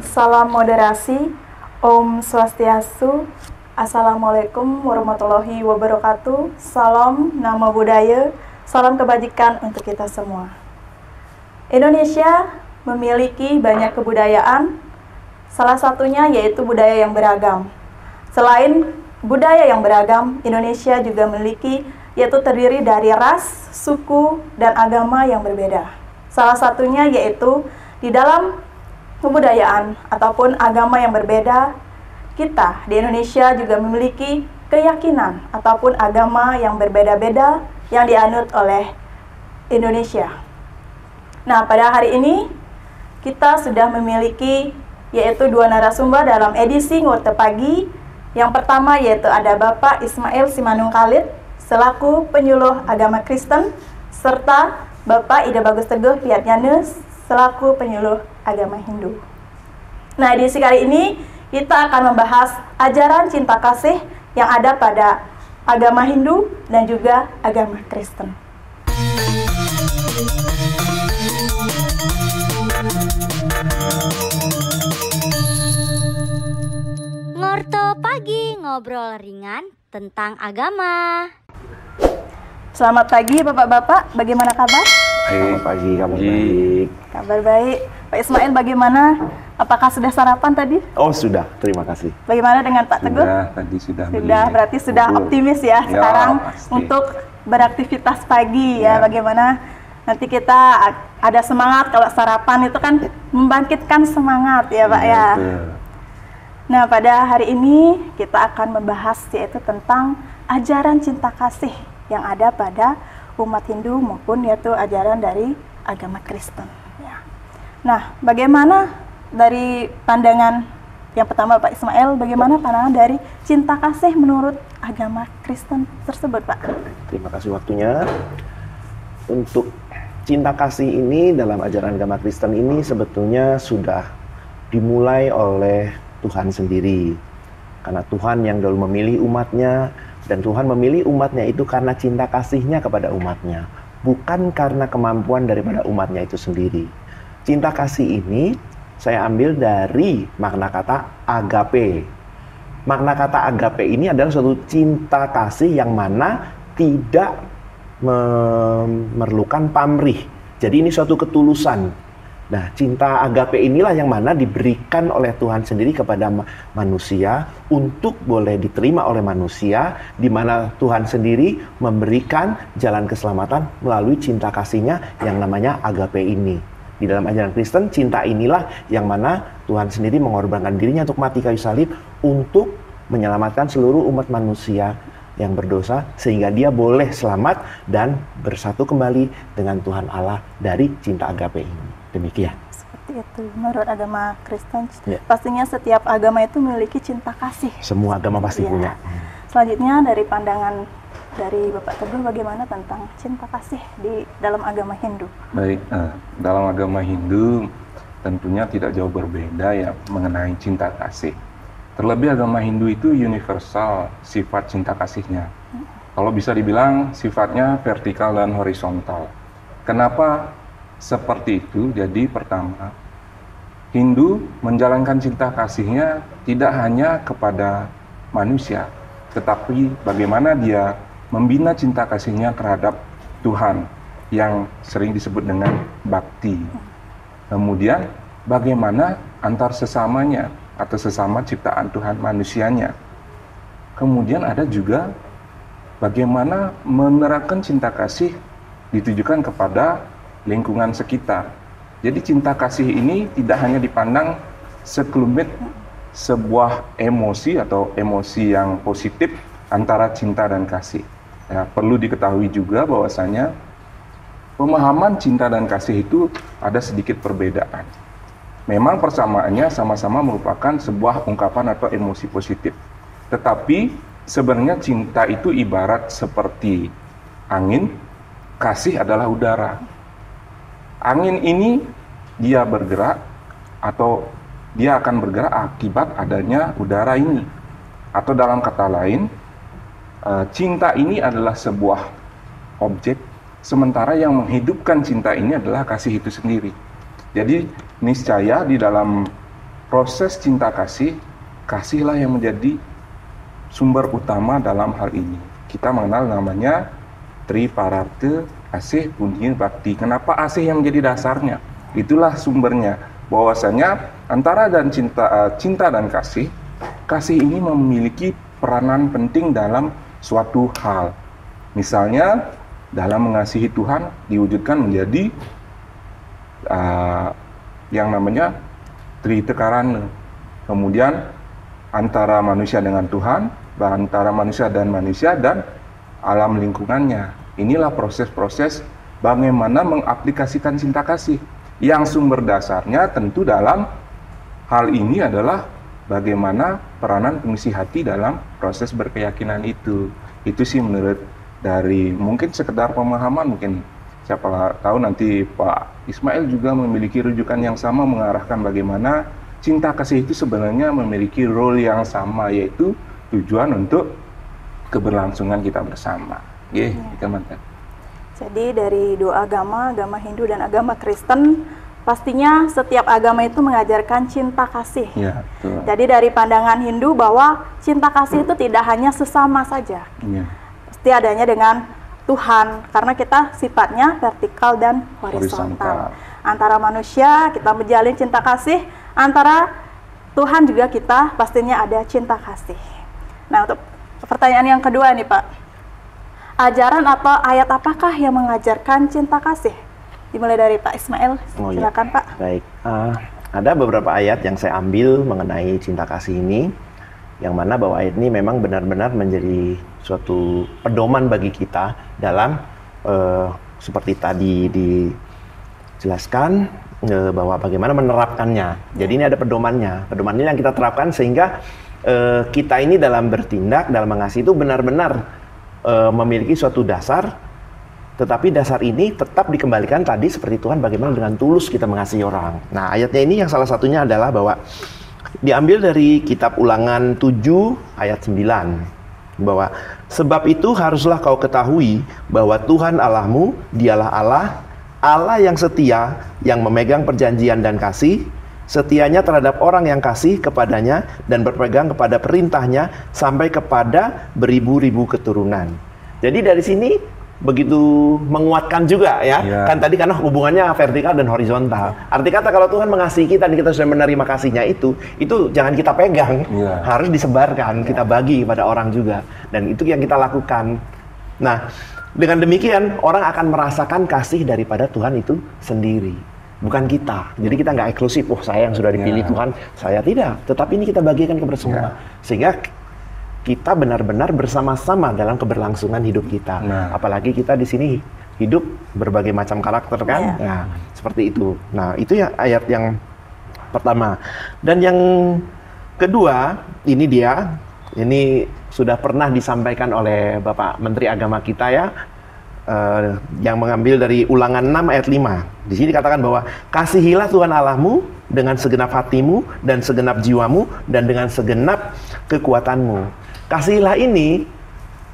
Salam moderasi, Om Swastiastu, Assalamualaikum warahmatullahi wabarakatuh, salam nama budaya, salam kebajikan untuk kita semua. Indonesia memiliki banyak kebudayaan, salah satunya yaitu budaya yang beragam. Selain budaya yang beragam, Indonesia juga memiliki yaitu terdiri dari ras, suku, dan agama yang berbeda. Salah satunya yaitu di dalam kebudayaan ataupun agama yang berbeda, kita di Indonesia juga memiliki keyakinan ataupun agama yang berbeda-beda yang dianut oleh Indonesia. Nah, pada hari ini kita sudah memiliki yaitu dua narasumber dalam edisi Ngurte Pagi. Yang pertama yaitu ada Bapak Ismail Simanung Khalid selaku penyuluh agama Kristen, serta Bapak Ida Bagus Teguh Piatnyanus selaku penyuluh agama Hindu. Nah, edisi kali ini kita akan membahas ajaran cinta kasih yang ada pada agama Hindu dan juga agama Kristen. Ngorto Pagi, ngobrol ringan tentang agama. Selamat pagi Bapak-bapak, bagaimana kabar? Selamat pagi, kabar baik. Kabar baik. Pak Ismail bagaimana? Apakah sudah sarapan tadi? Oh sudah, terima kasih. Bagaimana dengan Pak Teguh? Tadi sudah. Sudah, berarti sudah optimis ya sekarang pasti. untuk beraktivitas pagi ya. Ya. Bagaimana nanti kita ada semangat kalau sarapan itu kan membangkitkan semangat ya Pak ya. Betul. Nah, pada hari ini kita akan membahas yaitu tentang ajaran cinta kasih yang ada pada umat Hindu maupun yaitu ajaran dari agama Kristen. Ya. Nah, bagaimana dari pandangan yang pertama Pak Ismail, bagaimana pandangan dari cinta kasih menurut agama Kristen tersebut, Pak? Terima kasih waktunya. Untuk cinta kasih ini dalam ajaran agama Kristen ini sebetulnya sudah dimulai oleh Tuhan sendiri. Karena Tuhan yang dulu memilih umatnya, dan Tuhan memilih umatnya itu karena cinta kasihnya kepada umatnya, bukan karena kemampuan daripada umatnya itu sendiri. Cinta kasih ini saya ambil dari makna kata agape. Makna kata agape ini adalah suatu cinta kasih yang mana tidak memerlukan pamrih. Jadi ini suatu ketulusan. Nah, cinta agape inilah yang mana diberikan oleh Tuhan sendiri kepada manusia untuk boleh diterima oleh manusia, di mana Tuhan sendiri memberikan jalan keselamatan melalui cinta kasihnya yang namanya agape ini. Di dalam ajaran Kristen, cinta inilah yang mana Tuhan sendiri mengorbankan dirinya untuk mati kayu salib untuk menyelamatkan seluruh umat manusia yang berdosa sehingga dia boleh selamat dan bersatu kembali dengan Tuhan Allah dari cinta agape ini. Demikian. Seperti itu. Menurut agama Kristen, Ya. pastinya setiap agama itu memiliki cinta kasih. Semua agama pasti Ya. punya. Selanjutnya dari pandangan dari Bapak Teguh, bagaimana tentang cinta kasih di dalam agama Hindu? Baik, dalam agama Hindu tentunya tidak jauh berbeda ya mengenai cinta kasih. Terlebih agama Hindu itu universal sifat cinta kasihnya. Kalau bisa dibilang sifatnya vertikal dan horizontal. Kenapa seperti itu? Jadi pertama, Hindu menjalankan cinta kasihnya tidak hanya kepada manusia, tetapi bagaimana dia membina cinta kasihnya terhadap Tuhan yang sering disebut dengan bakti. Kemudian bagaimana antar sesamanya atau sesama ciptaan Tuhan manusianya. Kemudian ada juga bagaimana menerapkan cinta kasih ditujukan kepada lingkungan sekitar. Jadi cinta kasih ini tidak hanya dipandang sekelumit sebuah emosi atau emosi yang positif antara cinta dan kasih. Ya, perlu diketahui juga bahwasanya pemahaman cinta dan kasih itu ada sedikit perbedaan. Memang persamaannya sama-sama merupakan sebuah ungkapan atau emosi positif. Tetapi sebenarnya cinta itu ibarat seperti angin, kasih adalah udara. Angin ini dia bergerak atau dia akan bergerak akibat adanya udara ini. Atau dalam kata lain, cinta ini adalah sebuah objek, sementara yang menghidupkan cinta ini adalah kasih itu sendiri. Jadi niscaya di dalam proses cinta kasih, kasihlah yang menjadi sumber utama dalam hal ini. Kita mengenal namanya Triparate, asih, punya, bakti. Kenapa asih yang menjadi dasarnya? Itulah sumbernya. Bahwasanya antara dan cinta dan kasih ini memiliki peranan penting dalam suatu hal. Misalnya dalam mengasihi Tuhan diwujudkan menjadi yang namanya Tritekarana. Kemudian antara manusia dengan Tuhan, antara manusia dan alam lingkungannya. Inilah proses-proses bagaimana mengaplikasikan cinta kasih. Yang sumber dasarnya tentu dalam hal ini adalah bagaimana peranan pengisi hati dalam proses berkeyakinan itu. Itu sih menurut dari mungkin sekedar pemahaman, mungkin siapa tahu nanti Pak Ismail juga memiliki rujukan yang sama mengarahkan bagaimana cinta kasih itu sebenarnya memiliki role yang sama, yaitu tujuan untuk keberlangsungan kita bersama. Teman-teman. Jadi dari dua agama Hindu dan agama Kristen, pastinya setiap agama itu mengajarkan cinta kasih. Ya, betul. Jadi dari pandangan Hindu bahwa cinta kasih itu tidak hanya sesama saja, pasti adanya dengan Tuhan, karena kita sifatnya vertikal dan horizontal. Antara manusia kita menjalin cinta kasih, antara Tuhan juga kita pastinya ada cinta kasih. Nah, untuk pertanyaan yang kedua nih Pak, ajaran atau ayat apakah yang mengajarkan cinta kasih? Dimulai dari Pak Ismail, silakan Pak. Baik, ada beberapa ayat yang saya ambil mengenai cinta kasih ini, yang mana bahwa ayat ini memang benar-benar menjadi suatu pedoman bagi kita dalam seperti tadi dijelaskan bahwa bagaimana menerapkannya. Jadi ini ada pedomannya. Pedoman ini yang kita terapkan sehingga kita ini dalam bertindak, dalam mengasihi itu benar-benar memiliki suatu dasar, tetapi dasar ini tetap dikembalikan tadi seperti Tuhan bagaimana dengan tulus kita mengasihi orang. Nah, ayatnya ini yang salah satunya adalah bahwa diambil dari kitab Ulangan 7 ayat 9, bahwa sebab itu haruslah kau ketahui bahwa Tuhan Allahmu dialah Allah yang setia, yang memegang perjanjian dan kasih, setianya terhadap orang yang kasih kepadanya dan berpegang kepada perintahnya sampai kepada beribu-ribu keturunan. Jadi dari sini begitu menguatkan juga ya. Kan tadi karena hubungannya vertikal dan horizontal. Arti kata kalau Tuhan mengasihi kita dan kita sudah menerima kasihnya itu jangan kita pegang, harus disebarkan, kita bagi kepada orang juga. Dan itu yang kita lakukan. Nah, dengan demikian orang akan merasakan kasih daripada Tuhan itu sendiri, bukan kita. Jadi kita nggak eksklusif, saya yang sudah dipilih Tuhan, saya tidak. Tetapi ini kita bagikan kepada semua, sehingga kita benar-benar bersama-sama dalam keberlangsungan hidup kita. Apalagi kita di sini hidup berbagai macam karakter kan, nah seperti itu. Nah itu ya ayat yang pertama. Dan yang kedua ini sudah pernah disampaikan oleh Bapak Menteri Agama kita ya, yang mengambil dari Ulangan 6 ayat 5. Di sini dikatakan bahwa kasihilah Tuhan Allahmu dengan segenap hatimu dan segenap jiwamu dan dengan segenap kekuatanmu. Kasihilah ini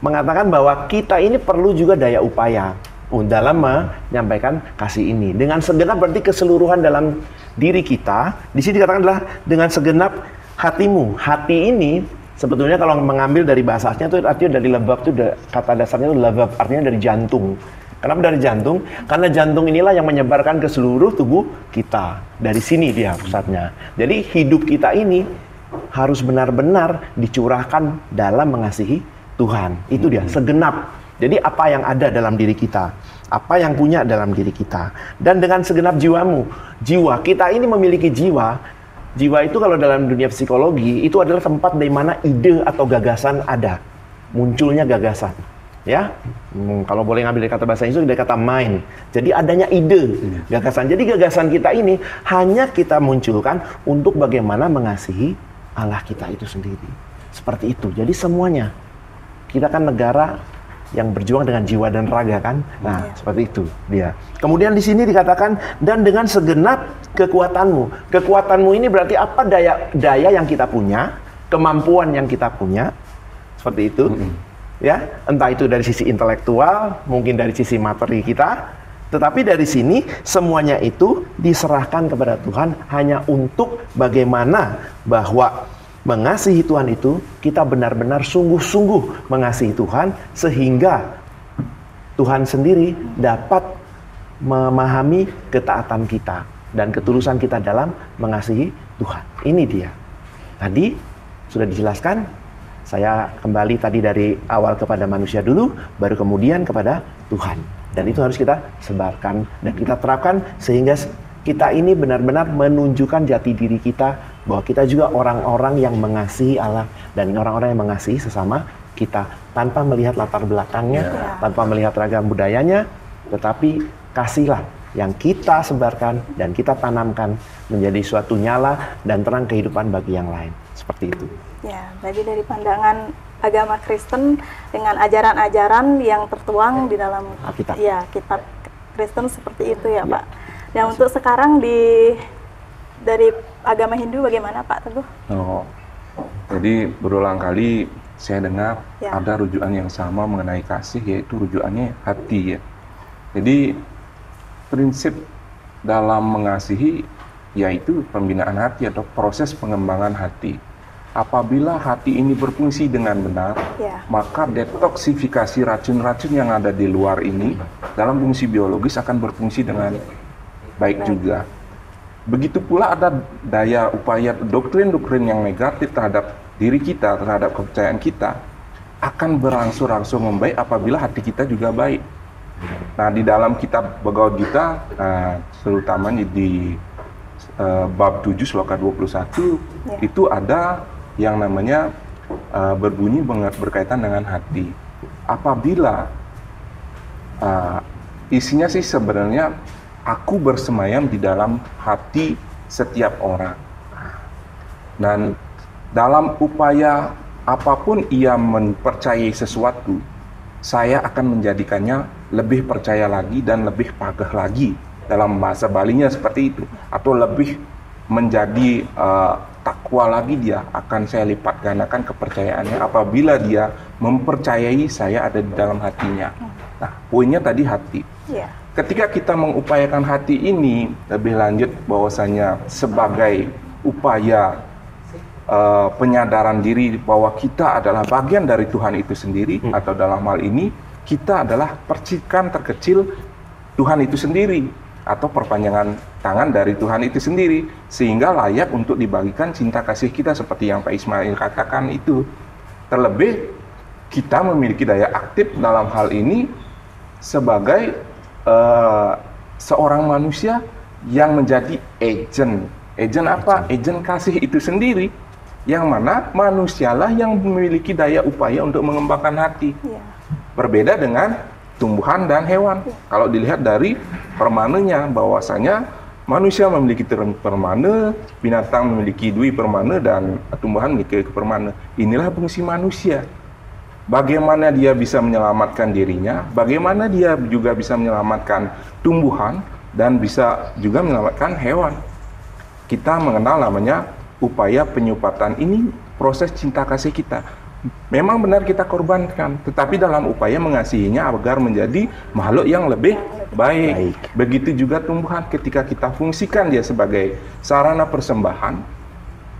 mengatakan bahwa kita ini perlu juga daya upaya dalam menyampaikan kasih ini. Dengan segenap berarti keseluruhan dalam diri kita. Di sini dikatakan adalah dengan segenap hatimu. Hati ini sebetulnya kalau mengambil dari bahasa aslinya itu artinya dari lebab, itu kata dasarnya itu lebab, artinya dari jantung. Kenapa dari jantung? Karena jantung inilah yang menyebarkan ke seluruh tubuh kita. Dari sini dia pusatnya. Jadi hidup kita ini harus benar-benar dicurahkan dalam mengasihi Tuhan. Itu dia, segenap. Jadi apa yang ada dalam diri kita, apa yang punya dalam diri kita. Dan dengan segenap jiwamu. Jiwa, kita ini memiliki jiwa. Jiwa itu kalau dalam dunia psikologi, itu adalah tempat di mana ide atau gagasan ada. Munculnya gagasan. Ya, kalau boleh ngambil dari kata bahasa Inggris, dari kata mind. Jadi adanya ide, gagasan. Jadi gagasan kita ini hanya kita munculkan untuk bagaimana mengasihi Allah kita itu sendiri. Seperti itu. Jadi semuanya. Kita kan negara yang berjuang dengan jiwa dan raga kan. Nah, seperti itu dia. Kemudian di sini dikatakan dan dengan segenap kekuatanmu. Kekuatanmu ini berarti apa? Daya yang kita punya, kemampuan yang kita punya. Seperti itu. Ya, entah itu dari sisi intelektual, mungkin dari sisi materi kita, Tetapi dari sini semuanya itu diserahkan kepada Tuhan hanya untuk bagaimana bahwa mengasihi Tuhan itu kita benar-benar sungguh-sungguh mengasihi Tuhan sehingga Tuhan sendiri dapat memahami ketaatan kita dan ketulusan kita dalam mengasihi Tuhan. Ini dia. Tadi sudah dijelaskan, saya kembali tadi dari awal kepada manusia dulu, baru kemudian kepada Tuhan. Dan itu harus kita sebarkan dan kita terapkan sehingga kita ini benar-benar menunjukkan jati diri kita bahwa kita juga orang-orang yang mengasihi Allah dan orang-orang yang mengasihi sesama kita tanpa melihat latar belakangnya, tanpa melihat ragam budayanya, tetapi kasihlah yang kita sebarkan dan kita tanamkan menjadi suatu nyala dan terang kehidupan bagi yang lain. Seperti itu. Ya, jadi dari pandangan agama Kristen dengan ajaran-ajaran yang tertuang di dalam Alkitab. Ya, kitab Kristen seperti itu ya, Ya. Pak. Dan untuk sekarang dari agama Hindu bagaimana, Pak Teguh? Oh, jadi berulang kali saya dengar Ya. ada rujukan yang sama mengenai kasih, yaitu rujukannya hati ya. Jadi prinsip dalam mengasihi yaitu pembinaan hati atau proses pengembangan hati. Apabila hati ini berfungsi dengan benar, Ya. maka detoksifikasi racun-racun yang ada di luar ini dalam fungsi biologis akan berfungsi dengan baik juga. Begitu pula ada daya upaya doktrin-doktrin yang negatif terhadap diri kita, terhadap kepercayaan kita, akan berangsur-angsur membaik apabila hati kita juga baik. Nah, di dalam kitab Bhagavad Gita, terutama di bab 7 sloka 21, Ya. itu ada yang namanya berbunyi berkaitan dengan hati. Apabila isinya sih sebenarnya aku bersemayam di dalam hati setiap orang. Dan dalam upaya apapun ia mempercayai sesuatu, saya akan menjadikannya lebih percaya lagi dan lebih pagah lagi. Dalam bahasa Balinya seperti itu. Atau lebih menjadi takwa lagi dia, akan saya lipat gandakan kepercayaannya apabila dia mempercayai saya ada di dalam hatinya. Nah, poinnya tadi hati. Ya. Ketika kita mengupayakan hati ini, lebih lanjut bahwasanya sebagai upaya penyadaran diri bahwa kita adalah bagian dari Tuhan itu sendiri, atau dalam hal ini kita adalah percikan terkecil Tuhan itu sendiri, atau perpanjangan tangan dari Tuhan itu sendiri, sehingga layak untuk dibagikan cinta kasih kita seperti yang Pak Ismail katakan itu. Terlebih kita memiliki daya aktif dalam hal ini sebagai seorang manusia yang menjadi agent. Agent apa? Agent kasih itu sendiri, yang mana manusialah yang memiliki daya upaya untuk mengembangkan hati. Ya. Berbeda dengan tumbuhan dan hewan. Kalau dilihat dari permanenya, bahwasanya manusia memiliki permana, binatang memiliki dui permana, dan tumbuhan memiliki permana. Inilah fungsi manusia. Bagaimana dia bisa menyelamatkan dirinya, bagaimana dia juga bisa menyelamatkan tumbuhan, dan bisa juga menyelamatkan hewan. Kita mengenal namanya upaya penyupatan. Ini proses cinta kasih kita. Memang benar kita korbankan, tetapi dalam upaya mengasihinya agar menjadi makhluk yang lebih baik. Begitu juga tumbuhan, ketika kita fungsikan dia sebagai sarana persembahan,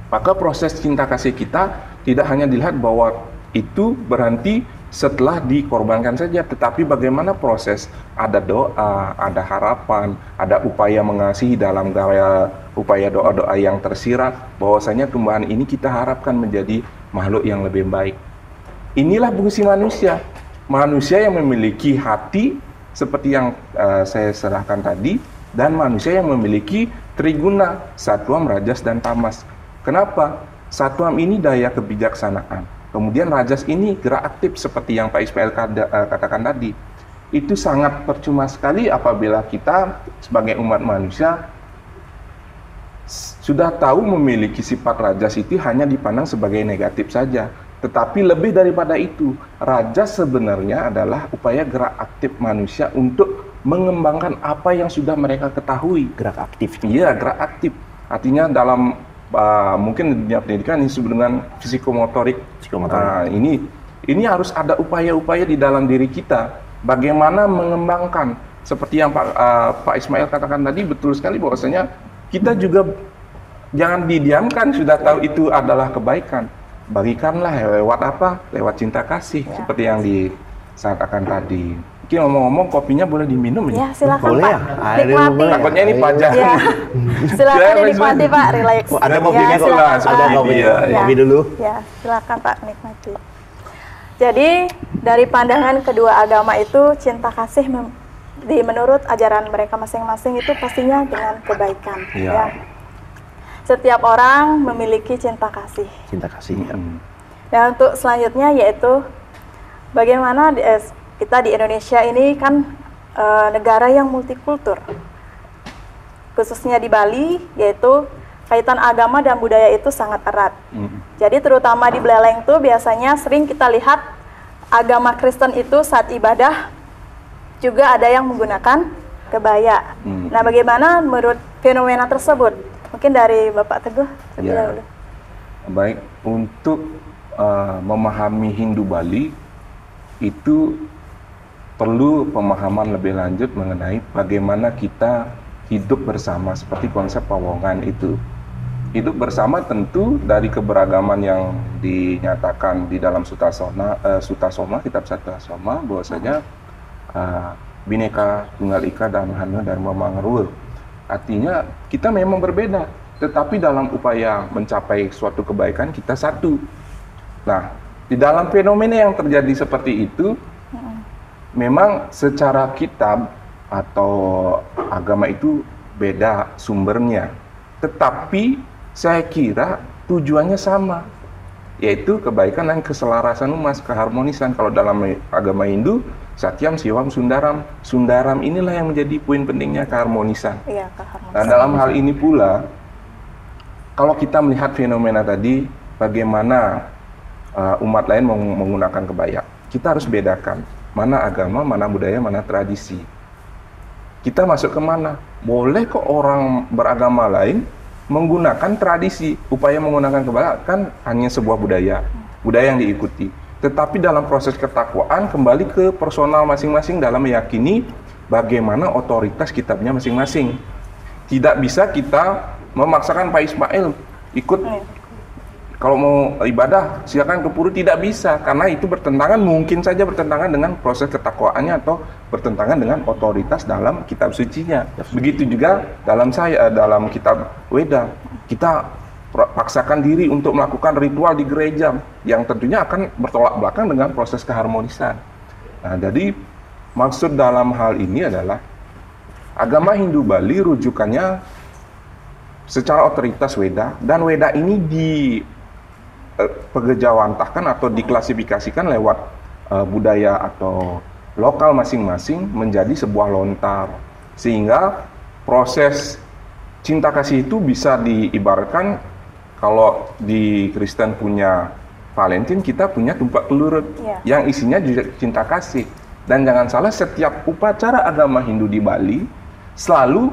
maka proses cinta kasih kita tidak hanya dilihat bahwa itu berhenti setelah dikorbankan saja, tetapi bagaimana proses, ada doa, ada harapan, ada upaya mengasihi dalam gaya upaya doa-doa yang tersirat, bahwasanya tumbuhan ini kita harapkan menjadi makhluk yang lebih baik. Inilah fungsi manusia. Manusia yang memiliki hati seperti yang saya serahkan tadi, dan manusia yang memiliki triguna, satwam, rajas, dan tamas. Kenapa? Satwam ini daya kebijaksanaan. Kemudian rajas ini gerak aktif seperti yang Pak Ismail katakan tadi. Itu sangat percuma sekali apabila kita sebagai umat manusia sudah tahu memiliki sifat rajas itu hanya dipandang sebagai negatif saja. Tetapi lebih daripada itu, rajas sebenarnya adalah upaya gerak aktif manusia untuk mengembangkan apa yang sudah mereka ketahui. Gerak aktif. Iya, gerak aktif. Artinya dalam mungkin dunia pendidikan ini disebut dengan psikomotorik. Ini harus ada upaya-upaya di dalam diri kita. Bagaimana mengembangkan seperti yang Pak Ismail katakan tadi, betul sekali bahwasanya kita juga jangan didiamkan, sudah tahu itu adalah kebaikan. Bagikanlah lewat apa? Lewat cinta kasih, seperti yang disatakan tadi. Mungkin ngomong-ngomong, kopinya boleh diminum Ya, silakan Boleh Pak. ya? Nikmati. Takutnya ini pajak. Ya. Silakan dinikmati Pak, relax. Oh, ada kopinya kok. silakan, Ada Pak. kopinya. Ya. Kopi dulu. Ya, silakan Pak, nikmati. Jadi, dari pandangan kedua agama itu, cinta kasih menurut ajaran mereka masing-masing itu pastinya dengan kebaikan. Iya. Ya. Setiap orang memiliki cinta kasih. Cinta kasih. Ya. Dan untuk selanjutnya yaitu bagaimana kita di Indonesia ini kan negara yang multikultur, khususnya di Bali, yaitu kaitan agama dan budaya itu sangat erat. Jadi terutama di Beleleng tuh biasanya sering kita lihat agama Kristen itu saat ibadah juga ada yang menggunakan kebaya. Nah, bagaimana menurut fenomena tersebut? Mungkin dari Bapak Teguh terlebih Ya. dahulu. Baik, untuk memahami Hindu Bali itu perlu pemahaman lebih lanjut mengenai bagaimana kita hidup bersama, seperti konsep Pawongan itu. Hidup bersama tentu dari keberagaman yang dinyatakan di dalam Sutasoma, kitab Sutasoma, bahwasanya Bhinneka Tunggal Ika Dhamma Dharma Mangaruwe. Artinya kita memang berbeda, tetapi dalam upaya mencapai suatu kebaikan kita satu. Nah, di dalam fenomena yang terjadi seperti itu, memang secara kitab atau agama itu beda sumbernya, tetapi saya kira tujuannya sama, yaitu kebaikan dan keselarasan umat, keharmonisan. Kalau dalam agama Hindu, Satyam, Siwam, Sundaram. Sundaram inilah yang menjadi poin pentingnya, keharmonisan. Iya, keharmonisan. Nah, dalam hal ini pula, kalau kita melihat fenomena tadi, bagaimana umat lain menggunakan kebaya, kita harus bedakan mana agama, mana budaya, mana tradisi. Kita masuk ke mana? Boleh kok orang beragama lain menggunakan tradisi, upaya menggunakan kebaya kan hanya sebuah budaya yang diikuti. Tetapi dalam proses ketakwaan kembali ke personal masing-masing dalam meyakini bagaimana otoritas kitabnya masing-masing. Tidak bisa kita memaksakan Pak Ismail ikut, kalau mau ibadah silakan ke pura, tidak bisa, karena itu mungkin saja bertentangan dengan proses ketakwaannya atau bertentangan dengan otoritas dalam kitab sucinya. Begitu juga dalam kitab Weda, kita paksakan diri untuk melakukan ritual di gereja yang tentunya akan bertolak belakang dengan proses keharmonisan. Nah, jadi maksud dalam hal ini adalah agama Hindu Bali rujukannya secara otoritas Weda, dan Weda ini pegejawantahkan atau diklasifikasikan lewat budaya atau lokal masing-masing menjadi sebuah lontar, sehingga proses cinta kasih itu bisa diibaratkan kalau di Kristen punya Valentine, kita punya tumpak kelurut yang isinya juga cinta kasih. Dan jangan salah, setiap upacara agama Hindu di Bali selalu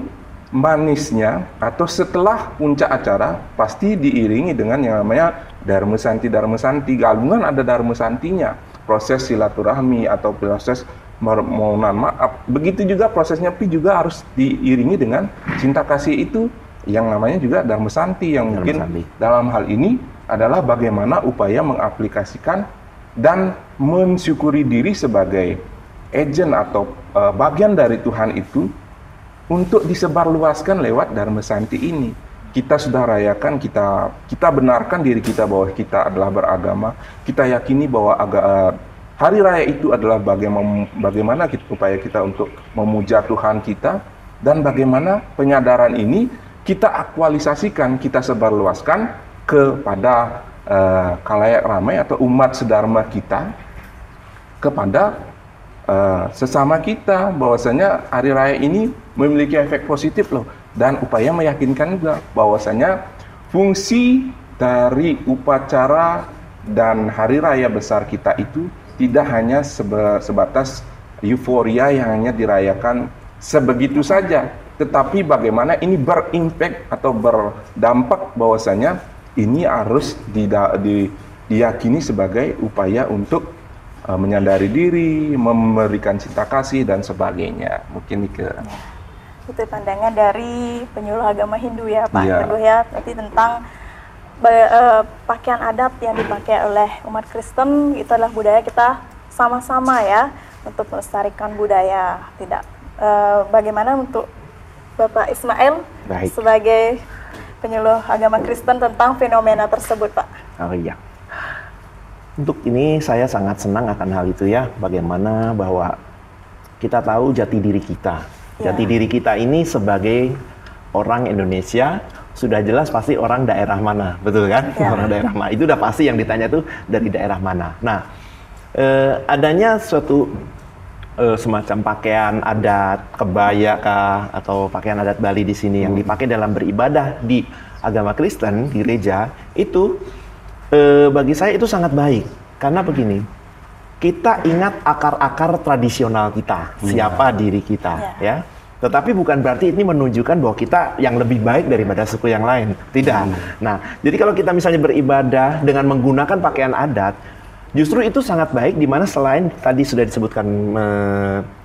manisnya atau setelah puncak acara pasti diiringi dengan yang namanya Dharma Santi. Gabungan ada Dharma Santinya, proses silaturahmi atau proses permohonan maaf. Begitu juga prosesnya juga harus diiringi dengan cinta kasih itu yang namanya juga Dharma Santi, yang mungkin dalam hal ini adalah bagaimana upaya mengaplikasikan dan mensyukuri diri sebagai agent atau bagian dari Tuhan itu untuk disebarluaskan lewat Dharma Santi ini. Kita sudah rayakan, kita benarkan diri kita bahwa kita adalah beragama, kita yakini bahwa hari raya itu adalah bagaimana upaya kita untuk memuja Tuhan kita, dan bagaimana penyadaran ini kita aktualisasikan, kita sebarluaskan kepada khalayak ramai atau umat sedharma kita, kepada sesama kita, bahwasanya hari raya ini memiliki efek positif loh, dan upaya meyakinkan juga bahwasanya fungsi dari upacara dan hari raya besar kita itu tidak hanya sebatas euforia yang hanya dirayakan sebegitu saja, tetapi bagaimana ini berimpact atau berdampak, bahwasanya ini harus diyakini sebagai upaya untuk menyadari diri, memberikan cinta kasih dan sebagainya. Mungkin ke Itu pandangan dari penyuluh agama Hindu ya Pak Iya. Teguh ya, berarti tentang pakaian adat yang dipakai oleh umat Kristen itu adalah budaya kita sama-sama ya untuk melestarikan budaya. Tidak bagaimana untuk Bapak Ismail Baik. sebagai penyuluh agama Kristen tentang fenomena tersebut Pak? Oh iya. Untuk ini saya sangat senang akan hal itu ya. Bagaimana bahwa kita tahu jati diri kita. Ya. Jati diri kita ini sebagai orang Indonesia sudah jelas pasti orang daerah mana, betul kan? Ya. Orang daerah mana. Itu udah pasti yang ditanya tuh dari daerah mana. Nah, adanya suatu semacam pakaian adat, kebaya kah, atau pakaian adat Bali di sini yang dipakai dalam beribadah di agama Kristen, di gereja, itu bagi saya itu sangat baik. Karena begini, kita ingat akar-akar tradisional kita, siapa diri kita, ya. Tetapi bukan berarti ini menunjukkan bahwa kita yang lebih baik daripada suku yang lain. Tidak. Nah, jadi kalau kita misalnya beribadah dengan menggunakan pakaian adat, justru itu sangat baik, di mana selain tadi sudah disebutkan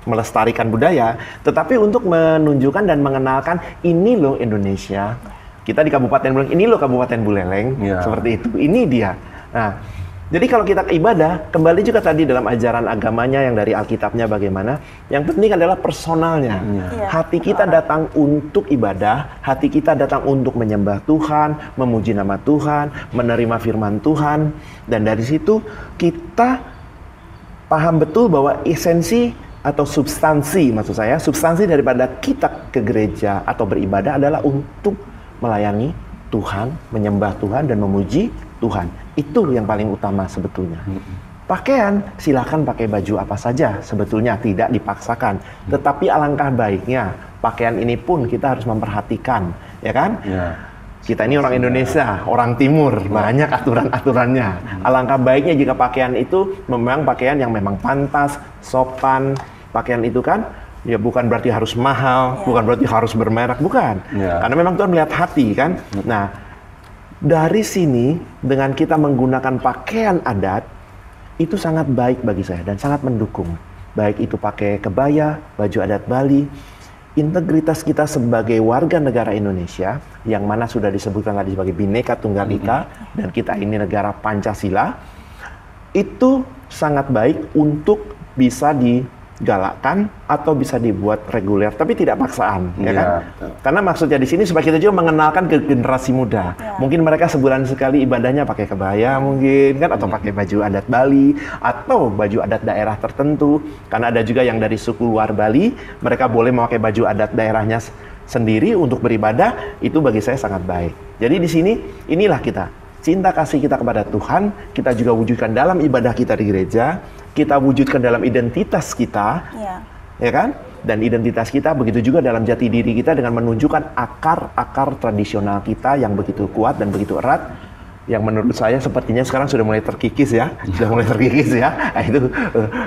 melestarikan budaya, tetapi untuk menunjukkan dan mengenalkan ini loh Indonesia. Kita di Kabupaten Buleleng, ini loh Kabupaten Buleleng, seperti itu. Ini dia. Nah, jadi kalau kita ibadah, kembali juga tadi dalam ajaran agamanya yang dari Alkitabnya bagaimana, yang penting adalah personalnya. Hati kita datang untuk ibadah, hati kita datang untuk menyembah Tuhan, memuji nama Tuhan, menerima firman Tuhan, dan dari situ kita paham betul bahwa esensi atau substansi, maksud saya, substansi daripada kita ke gereja atau beribadah adalah untuk melayani Tuhan, menyembah Tuhan, dan memuji Tuhan. Itu yang paling utama sebetulnya. Pakaian, silakan pakai baju apa saja, sebetulnya tidak dipaksakan. Tetapi alangkah baiknya, pakaian ini pun kita harus memperhatikan, ya kan? Kita ini orang Indonesia, orang Timur, banyak aturan-aturannya. Alangkah baiknya jika pakaian itu memang pakaian yang memang pantas, sopan. Pakaian itu kan, ya bukan berarti harus mahal, bukan berarti harus bermerek, bukan. Karena memang Tuhan melihat hati kan. Nah, dari sini dengan kita menggunakan pakaian adat itu sangat baik bagi saya dan sangat mendukung. Baik itu pakai kebaya, baju adat Bali, integritas kita sebagai warga negara Indonesia yang mana sudah disebutkan tadi sebagai Bhinneka Tunggal Ika dan kita ini negara Pancasila, itu sangat baik untuk bisa digalakkan atau bisa dibuat reguler, tapi tidak paksaan, ya kan? Karena maksudnya di sini supaya kita juga mengenalkan ke generasi muda. Mungkin mereka sebulan sekali ibadahnya pakai kebaya mungkin kan, atau pakai baju adat Bali atau baju adat daerah tertentu. Karena ada juga yang dari suku luar Bali, mereka boleh memakai baju adat daerahnya sendiri untuk beribadah. Itu bagi saya sangat baik. Jadi di sini inilah kita. Cinta kasih kita kepada Tuhan, kita juga wujudkan dalam ibadah kita di gereja, kita wujudkan dalam identitas kita, ya kan? Dan identitas kita begitu juga dalam jati diri kita dengan menunjukkan akar-akar tradisional kita yang begitu kuat dan begitu erat, yang menurut saya sepertinya sekarang sudah mulai terkikis ya, Nah, itu.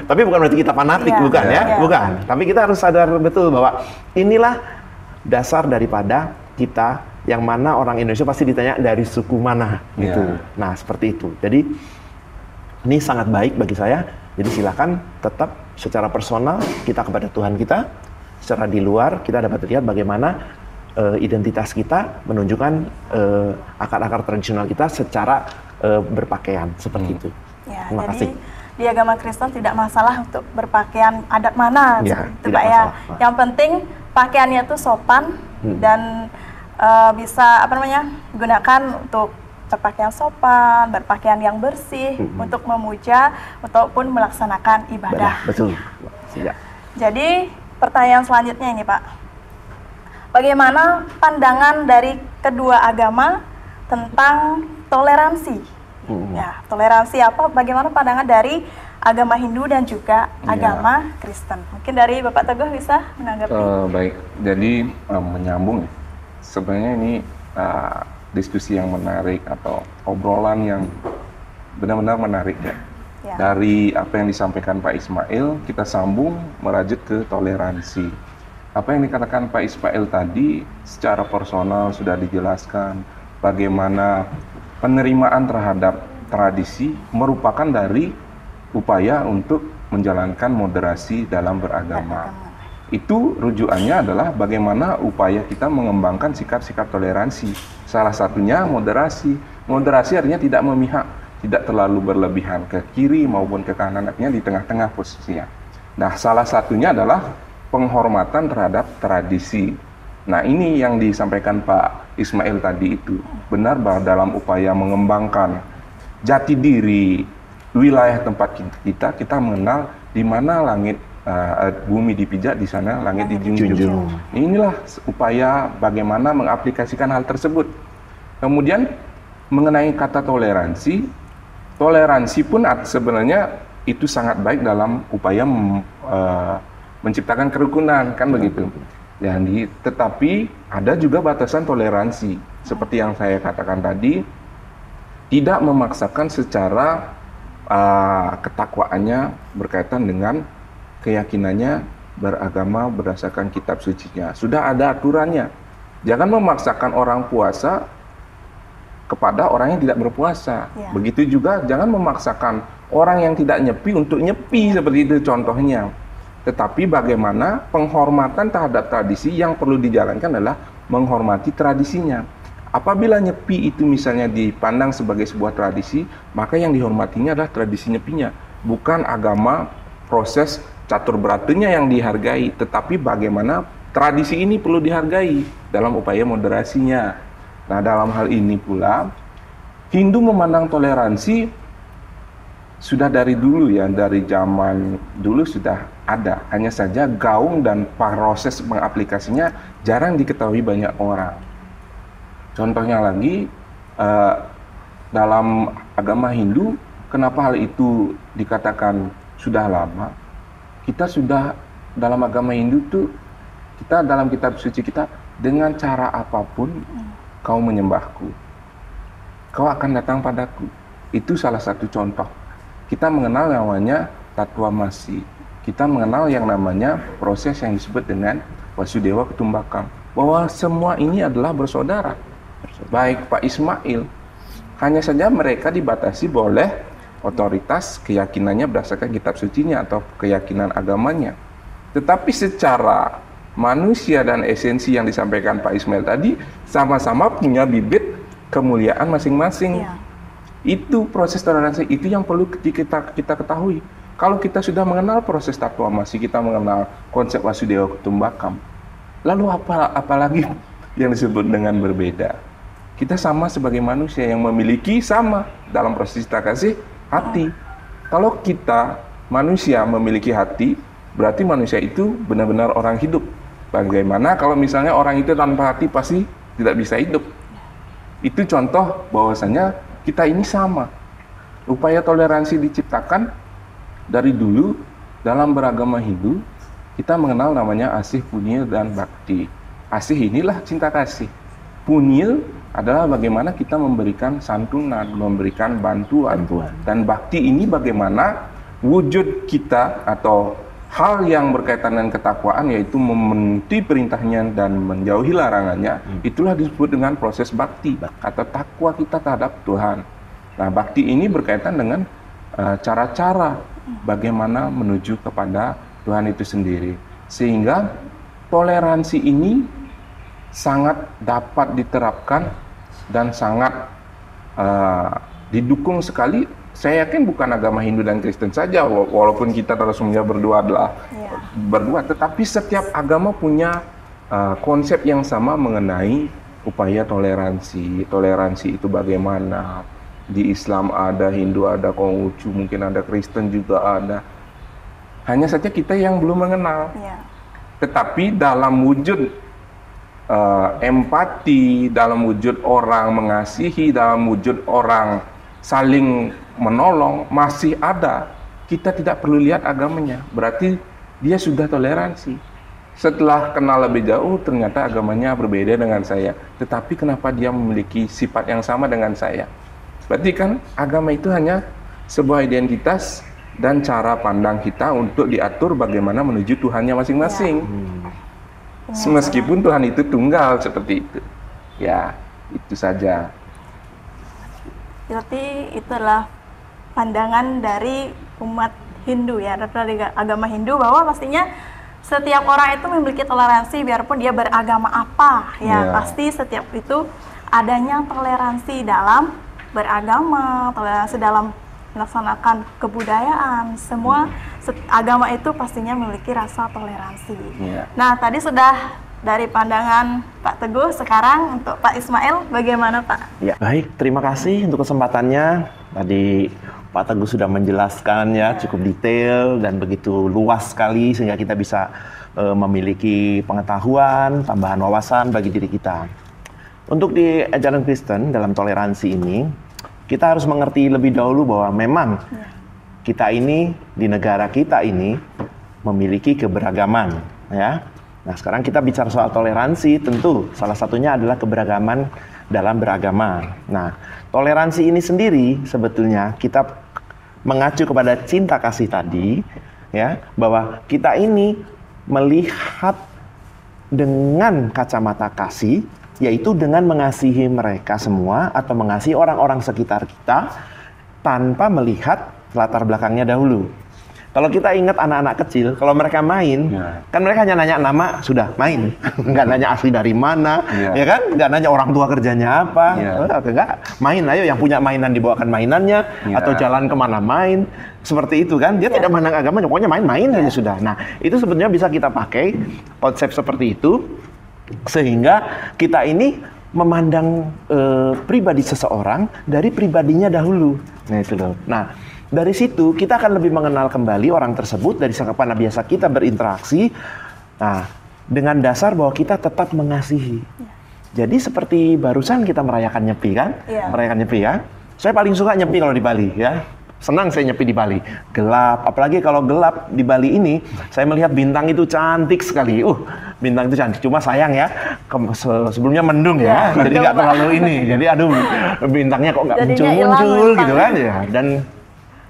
Tapi bukan berarti kita fanatik, bukan ya, bukan. Tapi kita harus sadar betul bahwa inilah dasar daripada kita. Yang mana orang Indonesia pasti ditanya dari suku mana gitu. Nah, seperti itu. Jadi ini sangat baik bagi saya. Jadi silakan tetap secara personal kita kepada Tuhan kita, secara di luar kita dapat lihat bagaimana identitas kita menunjukkan akar-akar tradisional kita secara berpakaian seperti itu. Terima kasih. Di agama Kristen tidak masalah untuk berpakaian adat mana, tidak Pak ya. Yang penting pakaiannya itu sopan dan bisa gunakan untuk berpakaian sopan, berpakaian yang bersih untuk memuja ataupun melaksanakan ibadah. Betul. Jadi pertanyaan selanjutnya ini Pak, bagaimana pandangan dari kedua agama tentang toleransi? Ya, toleransi apa? Bagaimana pandangan dari agama Hindu dan juga agama Kristen? Mungkin dari Bapak Teguh bisa menanggapi. Baik, jadi menyambung. Sebenarnya ini diskusi yang menarik atau obrolan yang benar-benar menarik ya. Dari apa yang disampaikan Pak Ismail, kita sambung merajut ke toleransi. Apa yang dikatakan Pak Ismail tadi secara personal sudah dijelaskan bagaimana penerimaan terhadap tradisi merupakan dari upaya untuk menjalankan moderasi dalam beragama. Itu rujukannya adalah bagaimana upaya kita mengembangkan sikap-sikap toleransi. Salah satunya moderasi. Moderasi artinya tidak memihak, tidak terlalu berlebihan ke kiri maupun ke kanan, artinya di tengah-tengah posisinya. Nah, salah satunya adalah penghormatan terhadap tradisi. Nah, ini yang disampaikan Pak Ismail tadi itu. Benar bahwa dalam upaya mengembangkan jati diri wilayah tempat kita mengenal di mana langit bumi dipijak, di sana langit dijunjung. Inilah upaya bagaimana mengaplikasikan hal tersebut. Kemudian mengenai kata toleransi, toleransi pun sebenarnya itu sangat baik dalam upaya menciptakan kerukunan, kan begitu. Tetapi ada juga batasan toleransi, seperti yang saya katakan tadi, tidak memaksakan secara ketakwaannya berkaitan dengan keyakinannya beragama berdasarkan kitab sucinya. Sudah ada aturannya. Jangan memaksakan orang puasa kepada orang yang tidak berpuasa. Ya. Begitu juga jangan memaksakan orang yang tidak nyepi untuk nyepi, seperti itu contohnya. Tetapi bagaimana penghormatan terhadap tradisi yang perlu dijalankan adalah menghormati tradisinya. Apabila nyepi itu misalnya dipandang sebagai sebuah tradisi, maka yang dihormatinya adalah tradisi nyepinya, bukan agama, proses catur beratunya yang dihargai, tetapi bagaimana tradisi ini perlu dihargai dalam upaya moderasinya. Nah, dalam hal ini pula Hindu memandang toleransi sudah dari dulu ya, dari zaman dulu sudah ada. Hanya saja gaung dan proses pengaplikasinya jarang diketahui banyak orang. Contohnya lagi, dalam agama Hindu, kenapa hal itu dikatakan sudah lama? Kita sudah dalam agama Hindu tuh, kita dalam kitab suci kita, dengan cara apapun kau menyembahku, kau akan datang padaku. Itu salah satu contoh. Kita mengenal namanya Tatwamasi. Kita mengenal yang namanya proses yang disebut dengan Wasudewa Ketumbakam. Bahwa semua ini adalah bersaudara. Baik Pak Ismail, hanya saja mereka dibatasi boleh otoritas keyakinannya berdasarkan kitab sucinya atau keyakinan agamanya. Tetapi secara manusia dan esensi yang disampaikan Pak Ismail tadi, sama-sama punya bibit kemuliaan masing-masing. Ya. Itu proses toleransi, itu yang perlu kita ketahui. Kalau kita sudah mengenal proses Tatwamasi, kita mengenal konsep Wasudewa Ketumbakam, lalu apalagi yang disebut dengan berbeda? Kita sama sebagai manusia yang memiliki sama dalam proses cinta kasih hati. Kalau kita manusia memiliki hati, berarti manusia itu benar-benar orang hidup. Bagaimana kalau misalnya orang itu tanpa hati pasti tidak bisa hidup? Itu contoh bahwasanya kita ini sama. Upaya toleransi diciptakan dari dulu dalam beragama Hindu. Kita mengenal namanya asih, punil, dan bakti. Asih inilah cinta kasih. Punil adalah bagaimana kita memberikan santunan, memberikan bantuan. Dan bakti ini bagaimana wujud kita atau hal yang berkaitan dengan ketakwaan, yaitu memenuhi perintahnya dan menjauhi larangannya. Itulah disebut dengan proses bakti atau takwa kita terhadap Tuhan. Nah, bakti ini berkaitan dengan cara-cara bagaimana menuju kepada Tuhan itu sendiri. Sehingga toleransi ini sangat dapat diterapkan dan sangat didukung sekali. Saya yakin bukan agama Hindu dan Kristen saja, walaupun kita terusnya berdua adalah berdua, tetapi setiap agama punya konsep yang sama mengenai upaya toleransi. Toleransi itu bagaimana? Di Islam ada, Hindu ada, Konghucu, mungkin ada, Kristen juga ada. Hanya saja kita yang belum mengenal. Tetapi dalam wujud empati, dalam wujud orang mengasihi, dalam wujud orang saling menolong, masih ada. Kita tidak perlu lihat agamanya, berarti dia sudah toleransi. Setelah kenal lebih jauh, ternyata agamanya berbeda dengan saya, tetapi kenapa dia memiliki sifat yang sama dengan saya? Berarti kan agama itu hanya sebuah identitas dan cara pandang kita untuk diatur bagaimana menuju Tuhannya masing-masing. Meskipun Tuhan itu tunggal seperti itu. Ya, itu saja. Berarti itu adalah pandangan dari umat Hindu ya, dari agama Hindu, bahwa pastinya setiap orang itu memiliki toleransi biarpun dia beragama apa ya, pasti setiap itu adanya toleransi dalam beragama, toleransi dalam melaksanakan kebudayaan. Semua agama itu pastinya memiliki rasa toleransi. Nah, tadi sudah dari pandangan Pak Teguh, sekarang untuk Pak Ismail bagaimana Pak? Ya, baik, terima kasih untuk kesempatannya. Tadi Pak Teguh sudah menjelaskan ya cukup detail dan begitu luas sekali sehingga kita bisa memiliki pengetahuan, tambahan wawasan bagi diri kita. Untuk di ajaran Kristen dalam toleransi ini, kita harus mengerti lebih dahulu bahwa memang kita ini di negara kita ini memiliki keberagaman ya. Nah, sekarang kita bicara soal toleransi, tentu salah satunya adalah keberagaman dalam beragama. Nah, toleransi ini sendiri sebetulnya kita mengacu kepada cinta kasih tadi ya, bahwa kita ini melihat dengan kacamata kasih, yaitu dengan mengasihi mereka semua atau mengasihi orang-orang sekitar kita tanpa melihat latar belakangnya dahulu. Kalau kita ingat anak-anak kecil, kalau mereka main, kan mereka hanya nanya nama, sudah main. Nggak nanya asli dari mana, ya kan? Nggak nanya orang tua kerjanya apa. Nggak, main, ayo yang punya mainan dibawakan mainannya, atau jalan kemana main. Seperti itu kan, dia tidak memandang agamanya, pokoknya main-main saja sudah. Nah, itu sebetulnya bisa kita pakai konsep seperti itu, sehingga kita ini memandang pribadi seseorang dari pribadinya dahulu. Nah, itu loh. Nah, dari situ kita akan lebih mengenal kembali orang tersebut dari kapan biasa kita berinteraksi. Nah, dengan dasar bahwa kita tetap mengasihi. Jadi seperti barusan kita merayakan Nyepi kan? Merayakan Nyepi ya. Saya paling suka Nyepi kalau di Bali ya. Senang saya Nyepi di Bali. Gelap, apalagi kalau gelap di Bali ini, saya melihat bintang itu cantik sekali. Bintang itu cantik. Cuma sayang ya, sebelumnya mendung ya. Jadi nggak terlalu ini. Jadi aduh, bintangnya kok nggak muncul-muncul gitu kan ya. Dan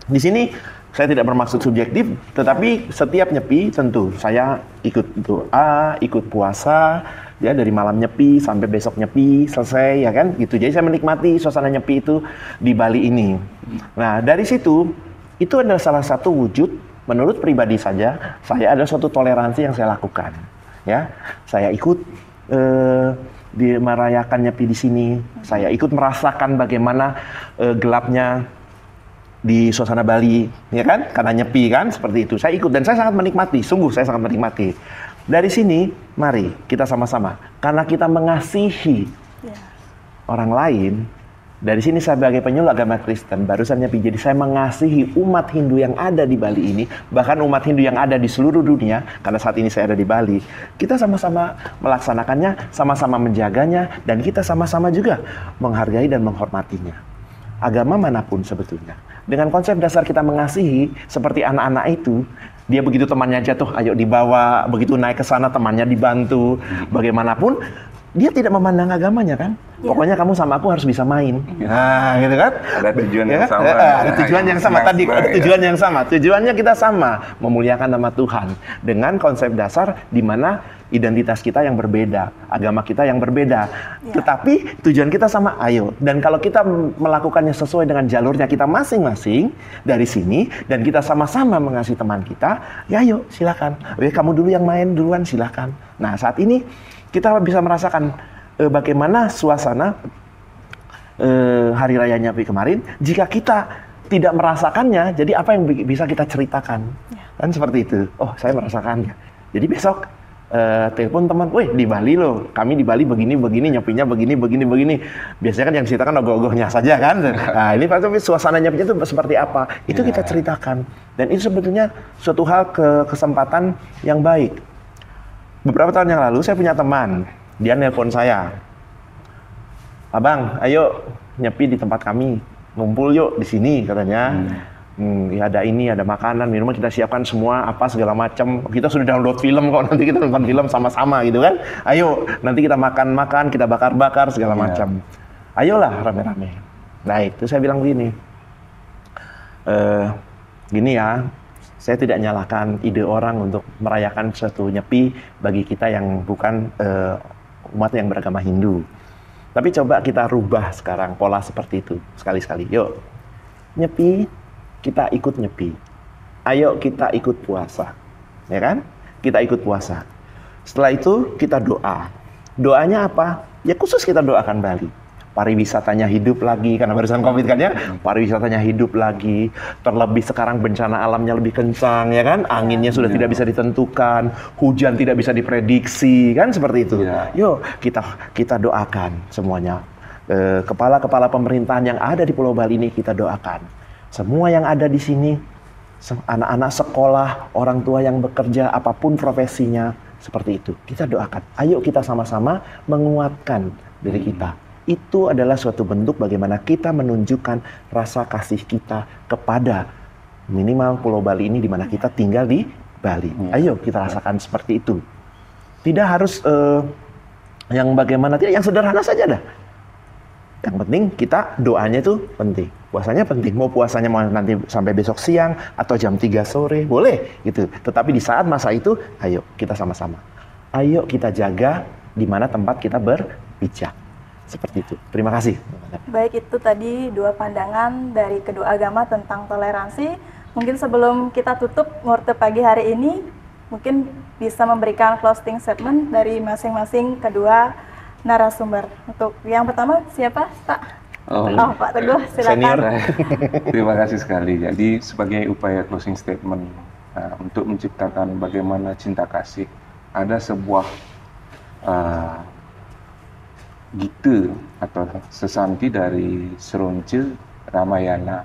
di sini saya tidak bermaksud subjektif, tetapi setiap Nyepi tentu saya ikut doa, ikut puasa, ya dari malam Nyepi sampai besok Nyepi selesai ya kan, gitu. Jadi saya menikmati suasana Nyepi itu di Bali ini. Nah, dari situ itu adalah salah satu wujud menurut pribadi saja, saya ada suatu toleransi yang saya lakukan. Ya, saya ikut di merayakan Nyepi di sini, saya ikut merasakan bagaimana gelapnya di suasana Bali, ya kan? Karena Nyepi kan, seperti itu. Saya ikut dan saya sangat menikmati, sungguh saya sangat menikmati. Dari sini, mari kita sama-sama, karena kita mengasihi orang lain. Dari sini saya sebagai penyuluh agama Kristen, barusan Nyepi, jadi saya mengasihi umat Hindu yang ada di Bali ini, bahkan umat Hindu yang ada di seluruh dunia, karena saat ini saya ada di Bali. Kita sama-sama melaksanakannya, sama-sama menjaganya, dan kita sama-sama juga menghargai dan menghormatinya. Agama manapun sebetulnya. Dengan konsep dasar kita mengasihi, seperti anak-anak itu, dia begitu temannya jatuh, ayo dibawa, begitu naik ke sana temannya dibantu, bagaimanapun, dia tidak memandang agamanya kan. Pokoknya kamu sama aku harus bisa main. Nah, gitu kan? Ada tujuan yang sama. Ada tujuan yang sama tadi, ada tujuan yang sama. Tujuannya kita sama, memuliakan nama Tuhan. Dengan konsep dasar di mana identitas kita yang berbeda, agama kita yang berbeda. Tetapi tujuan kita sama, ayo. Dan kalau kita melakukannya sesuai dengan jalurnya kita masing-masing dari sini, dan kita sama-sama mengasihi teman kita, ya ayo silakan. Kamu dulu yang main duluan, silakan. Nah, saat ini kita bisa merasakan bagaimana suasana Hari Raya Nyepi kemarin. Jika kita tidak merasakannya, jadi apa yang bisa kita ceritakan? Kan seperti itu. Oh, saya merasakannya. Jadi besok telepon teman, weh di Bali loh, kami di Bali begini, Nyepinya begini. Biasanya kan yang ceritakan ogoh-ogohnya saja kan. Nah, ini tapi suasana Nyepinya itu seperti apa? Itu kita ceritakan. Dan itu sebetulnya suatu hal kesempatan yang baik. Beberapa tahun yang lalu saya punya teman, dia nelpon saya. Abang, ayo Nyepi di tempat kami, ngumpul yuk di sini katanya. Ya ada ini, ada makanan, minuman, kita siapkan semua, apa segala macam. Kita sudah download film kok, nanti kita nonton film sama-sama gitu kan. Ayo, nanti kita makan-makan, kita bakar-bakar segala macam. Ayolah rame-rame. Nah itu saya bilang begini, gini ya, saya tidak nyalahkan ide orang untuk merayakan suatu Nyepi bagi kita yang bukan umat yang beragama Hindu. Tapi coba kita rubah sekarang pola seperti itu sekali-sekali. Yuk, Nyepi kita ikut nyepi. Ayo kita ikut puasa. Ya kan? Kita ikut puasa. Setelah itu kita doa. Doanya apa? Ya khusus kita doakan Bali. Pariwisatanya hidup lagi, karena barusan COVID kan ya. Pariwisatanya hidup lagi. Terlebih sekarang bencana alamnya lebih kencang ya kan. Anginnya sudah tidak bisa ditentukan. Hujan tidak bisa diprediksi kan, seperti itu. Yuk kita doakan semuanya. Kepala-kepala pemerintahan yang ada di Pulau Bali ini kita doakan. Semua yang ada di sini, anak-anak sekolah, orang tua yang bekerja, apapun profesinya, seperti itu. Kita doakan. Ayo kita sama-sama menguatkan diri kita. Itu adalah suatu bentuk bagaimana kita menunjukkan rasa kasih kita kepada minimal Pulau Bali ini, di mana kita tinggal di Bali. Ayo kita rasakan seperti itu. Tidak harus yang bagaimana, tidak, yang sederhana saja dah. Yang penting kita doanya itu penting. Puasanya penting. Mau puasanya mau nanti sampai besok siang atau jam 3 sore, boleh gitu. Tetapi di saat masa itu, ayo kita sama-sama. Ayo kita jaga di mana tempat kita berpijak. Seperti itu. Terima kasih. Baik, itu tadi dua pandangan dari kedua agama tentang toleransi. Mungkin sebelum kita tutup Ngurte Pagi hari ini, mungkin bisa memberikan closing statement dari masing-masing kedua narasumber. Untuk yang pertama siapa, Pak? Pak Teguh, silakan. Senior. Terima kasih sekali. Jadi sebagai upaya closing statement untuk menciptakan bagaimana cinta kasih, ada sebuah gita atau sesanti dari Seronce Ramayana.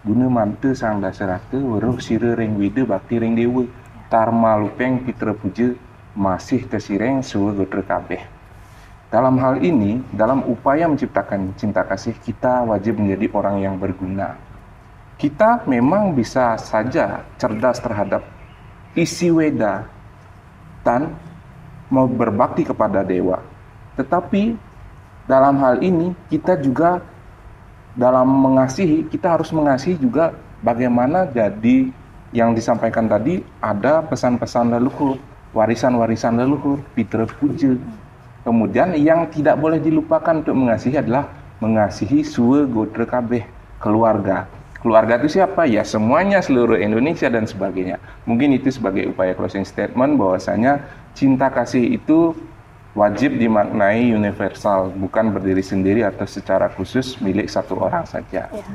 Guna manta sang dasarata weruh sira ring wida bakti ring dewa. Tarma lupeng pitra puja masih kesireng suwa gotra kabeh. Dalam hal ini, dalam upaya menciptakan cinta kasih, kita wajib menjadi orang yang berguna. Kita memang bisa saja cerdas terhadap isi Weda dan mau berbakti kepada dewa. Tetapi dalam hal ini kita juga dalam mengasihi, kita harus mengasihi juga bagaimana jadi yang disampaikan tadi, ada pesan-pesan leluhur, warisan-warisan leluhur, pitra puja. Kemudian yang tidak boleh dilupakan untuk mengasihi adalah mengasihi suwe gotra kabeh, keluarga. Keluarga itu siapa? Ya semuanya, seluruh Indonesia dan sebagainya. Mungkin itu sebagai upaya closing statement bahwasanya cinta kasih itu wajib dimaknai universal, bukan berdiri sendiri atau secara khusus milik satu orang saja. Ya.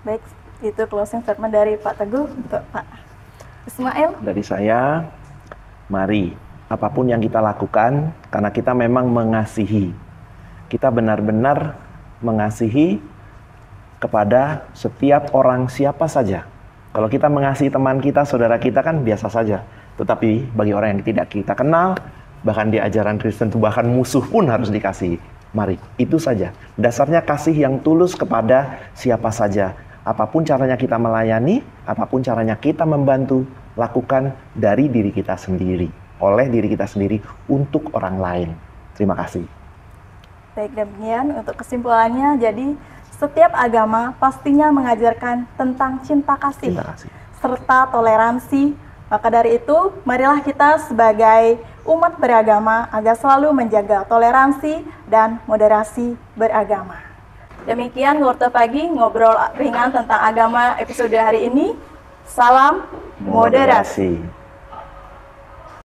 Baik, itu closing statement dari Pak Teguh. Untuk Pak Ismail. Dari saya, mari apapun yang kita lakukan, karena kita memang mengasihi. Kita benar-benar mengasihi kepada setiap orang, siapa saja. Kalau kita mengasihi teman kita, saudara kita kan biasa saja. Tetapi bagi orang yang tidak kita kenal, bahkan di ajaran Kristen itu bahkan musuh pun harus dikasihi. Mari, itu saja. Dasarnya kasih yang tulus kepada siapa saja. Apapun caranya kita melayani, apapun caranya kita membantu, lakukan dari diri kita sendiri. Oleh diri kita sendiri untuk orang lain. Terima kasih. Baik, demikian untuk kesimpulannya. Jadi, setiap agama pastinya mengajarkan tentang cinta kasih. Serta toleransi. Maka dari itu, marilah kita sebagai umat beragama agar selalu menjaga toleransi dan moderasi beragama. Demikian Ngurte Pagi, ngobrol ringan tentang agama episode hari ini. Salam moderasi.